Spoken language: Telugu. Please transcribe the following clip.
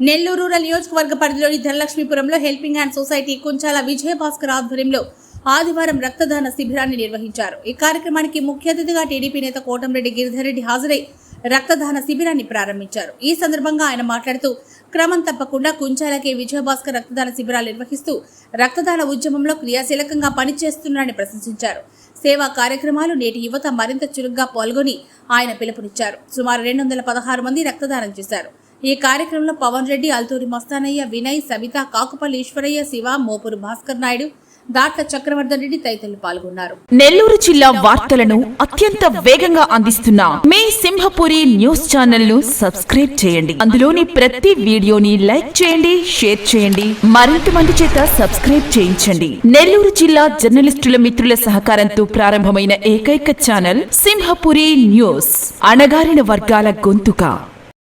నెల్లూరు రూరల్ నియోజకవర్గ పరిధిలోని ధనలక్ష్మీపురంలో హెల్పింగ్ హ్యాండ్ సొసైటీ కుంచాల విజయభాస్కర్ ఆధ్వర్యంలో ఆదివారం రక్తదాన శిబిరాన్ని నిర్వహించారు. ఈ కార్యక్రమానికి ముఖ్య అతిథిగా టీడీపీ నేత కోటంరెడ్డి గిరిధర్ రెడ్డి హాజరై రక్తదాన శిబిరాన్ని ప్రారంభించారు. ఈ సందర్భంగా ఆయన మాట్లాడుతూ క్రమం తప్పకుండా కుంచాలకే విజయభాస్కర్ రక్తదాన శిబిరాలు నిర్వహిస్తూ రక్తదాన ఉద్యమంలో క్రియాశీలకంగా పనిచేస్తున్నారని ప్రశంసించారు. సేవా కార్యక్రమాలు నేటి యువత మరింత చురుగ్గా పాల్గొని ఆయన పిలుపునిచ్చారు. సుమారు 216 మంది రక్తదానం చేశారు. ఈ కార్యక్రమంలో పవన్ రెడ్డి, అల్తూరి మస్తానయ్య, వినయ్, సవిత, కాకుపల్లి ఈశ్వరయ్య, శివ, మోపురు భాస్కర్ నాయుడు, దాట్ల చక్రవర్ధన్ రెడ్డి తదితరులు పాల్గొన్నారు. నెల్లూరు జిల్లా వార్తలను అత్యంత వేగంగా అందిస్తున్న మీ సింహపురి న్యూస్ ఛానల్ ను సబ్స్క్రైబ్ చేయండి. అందులోని ప్రతి వీడియోని లైక్ చేయండి, షేర్ చేయండి, మరింత మంది చేత సబ్స్క్రైబ్ చేయించండి. నెల్లూరు జిల్లా జర్నలిస్టుల మిత్రుల సహకారంతో ప్రారంభమైన ఏకైక ఛానల్ సింహపురి న్యూస్, అణగారిన వర్గాల గొంతుక.